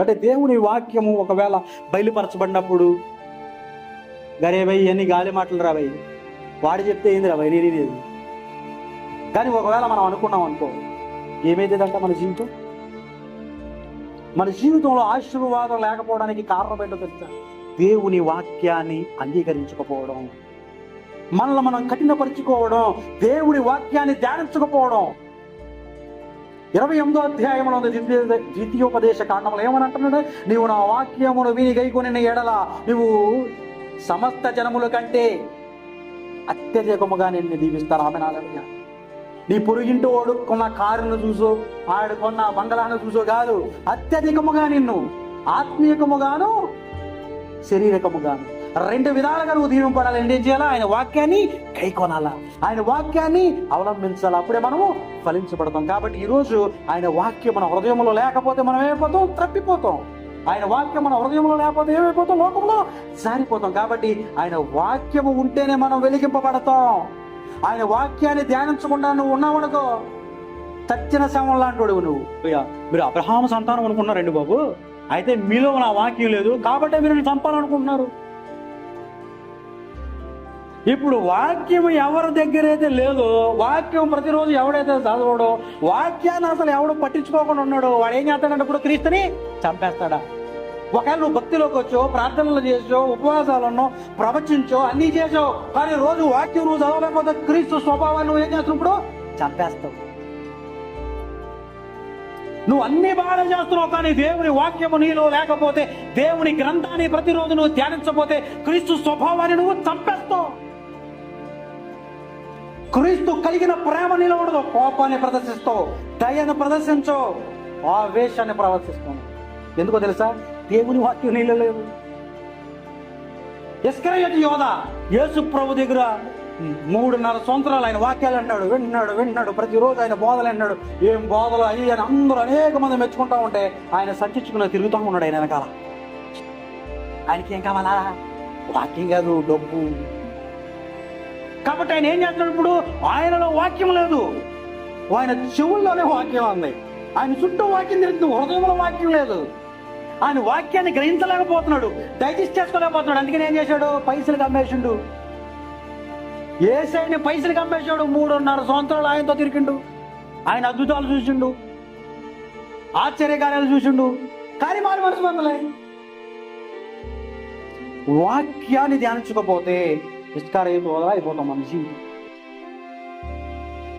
అంటే దేవుని వాక్యము ఒకవేళ బయలుపరచబడినప్పుడు గరేవై అన్ని గాలి మాటలు రావయ్యి, వాడు చెప్తే ఏంది రావయ్యి నేనేది. కానీ ఒకవేళ మనం అనుకున్నాం అనుకో, ఏమైతుందంట మన జీవితంలో ఆశీర్వాదం లేకపోవడానికి కారణం ఏంటో తెలుసా? దేవుని వాక్యాన్ని అంగీకరించకపోవడం, మనల్ని మనం కఠినపరుచుకోవడం, దేవుని వాక్యాన్ని ధ్యానించకపోవడం. 28వ అధ్యాయంలో ద్వితీయోపదేశ కాండంలో ఏమని అంటున్నాడు? నీవు నా వాక్యమును విని గైకొని ఎడల నువ్వు సమస్త జనముల కంటే అత్యధికముగా నిన్ను దీవిస్తాను. ఆమె నాలుగా నీ పొరుగింటి వాడు కొన్న కారును చూసో, ఆడు కొన్న బంగళాను చూసో కాదు, అత్యధికముగా నిన్ను ఆత్మీయకముగాను శరీరకముగాను 2 విధాలుగా నువ్వు దీవింపడాలి. ఏం చేయాలా? ఆయన వాక్యాన్ని కైకొనాలా, ఆయన వాక్యాన్ని అవలంబించాలా. అప్పుడే మనము ఫలించబడతాం. కాబట్టి ఈరోజు ఆయన వాక్యం మన హృదయంలో లేకపోతే మనం ఏమైపోతాం? తప్పిపోతాం. ఆయన వాక్యం మన హృదయంలో లేకపోతే ఏమైపోతాం? లోకంలో జారిపోతాం. కాబట్టి ఆయన వాక్యము ఉంటేనే మనం వెలిగింపబడతాం. ఆయన వాక్యాన్ని ధ్యానించకుండా నువ్వు ఉన్నావనుకో, చచ్చిన శవం లాంటి నువ్వు. మీరు అబ్రహాము సంతానం అనుకుంటున్నారండి బాబు, అయితే మీలో నా వాక్యం లేదు కాబట్టి మీరు చంపాలనుకుంటున్నారు. ఇప్పుడు వాక్యం ఎవరి దగ్గర అయితే లేదో, వాక్యం ప్రతిరోజు ఎవడైతే చదవడో, వాక్యాన్ని అసలు ఎవడు పట్టించుకోకుండా ఉన్నాడో, వాడు ఏం చేస్తాడంటే ఇప్పుడు క్రీస్తుని చంపేస్తాడా? ఒకవేళ నువ్వు భక్తిలోకి వచ్చో, ప్రార్థనలు చేసో, ఉపవాసాలను ప్రవచించో, అన్నీ చేసావు, కానీ రోజు వాక్యం నువ్వు చదవలేకపోతే క్రీస్తు స్వభావాన్ని నువ్వు ఏం చేస్తున్నావు? ఇప్పుడు చంపేస్తావు. నువ్వు అన్ని బాగా చేస్తున్నావు, కానీ దేవుని వాక్యము నీలో లేకపోతే, దేవుని గ్రంథాన్ని ప్రతిరోజు నువ్వు ధ్యానించకపోతే క్రీస్తు స్వభావాన్ని నువ్వు చంపేస్తావు. క్రీస్తు కలిగిన ప్రేమ నిలబడదు. కోపాన్ని ప్రదర్శిస్తావు, దయను ప్రదర్శించవు, ఆవేశాన్ని ప్రదర్శిస్తావు. ఎందుకో తెలుసా? దేవుని వాక్యం నీళ్ళు లేదు. ఇస్కరియోతు యోధ యేసు ప్రభు దగ్గర 3.5 సంవత్సరాలు ఆయన వాక్యాలు విన్నాడు. ప్రతిరోజు ఆయన బోధలు అన్నాడు. ఏం బోధలు అయ్యి అని అందరూ అనేక మంది మెచ్చుకుంటా ఉంటే ఆయన సంచించుకుని తిరుగుతూ ఉన్నాడు. ఆయన వెనకాల ఆయనకి ఏం కావాలా? వాక్యం కాదు, డబ్బు. కాబట్టి ఆయన ఏం చేస్తున్నాడు? ఇప్పుడు ఆయనలో వాక్యం లేదు, ఆయన చెవుల్లోనే వాక్యం ఉంది. ఆయన చుట్టూ వాక్యం తిరుగుతుంది, హృదయంలో వాక్యం లేదు. ఆయన వాక్యాన్ని గ్రహించలేకపోతున్నాడు, డైజెస్ట్ చేసుకోలేకపోతున్నాడు. అందుకని ఏం చేశాడు? పైసలు అమ్మేసిండు. యేసయ్యని పైసలు అమ్మేశాడు. 3.5 సంవత్సరాలు ఆయనతో తిరిగిండు. ఆయన అద్భుతాలు చూసిండు, ఆశ్చర్యకార్యాలు చూసిండు, కానీ మారి మనసు పొందలే. వాక్యాన్ని ధ్యానించకపోతే ఇస్కరియోతు అయిపోతాం మన జీవితం.